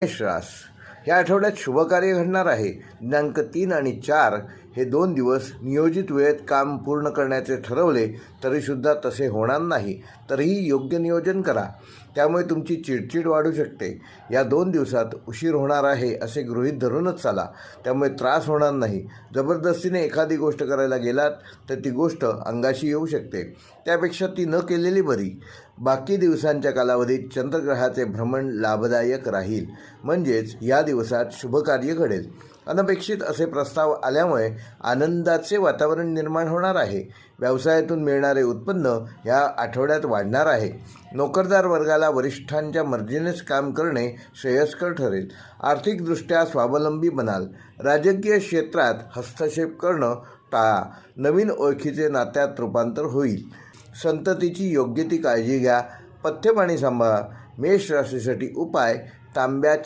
मेष या आठवड्यात शुभकार्य घडणार आहे. दिनांक 3 आणि 4 हे 2 दिवस नियोजित वेळेत काम पूर्ण करण्याचे ठरवले तरीसुद्धा तसे होणार नाही. तरीही योग्य नियोजन करा, त्यामुळे तुमची चिडचिड वाढू शकते. या 2 दिवसात उशीर होणार आहे असे गृहीत धरूनच चाला, त्यामुळे त्रास होणार नाही. जबरदस्तीने एखादी गोष्ट करायला गेलात तर ती गोष्ट अंगाशी येऊ शकते, त्यापेक्षा ती न केलेली बरी. बाकी दिवसांच्या कालावधीत चंद्रग्रहाचे भ्रमण लाभदायक राहील, म्हणजेच या दिवसात शुभकार्य घडेल. अनपेक्षित असे प्रस्ताव आल्यामुळे आनंदाचे वातावरण निर्माण होणार आहे. व्यवसायातून मिळणारे उत्पन्न या आठवड्यात वाढणार आहे. नोकरदार वर्गाला वरिष्ठांच्या मर्जीनेच काम करणे श्रेयस्कर ठरेल. आर्थिकदृष्ट्या स्वावलंबी बनाल. राजकीय क्षेत्रात हस्तक्षेप करणं टाळा. नवीन ओळखीचे नात्यात रूपांतर होईल. संततीची योग्य ती काळजी घ्या. पथ्यपाणी सांभाळा. मेष राशीसाठी उपाय: तांब्याच्या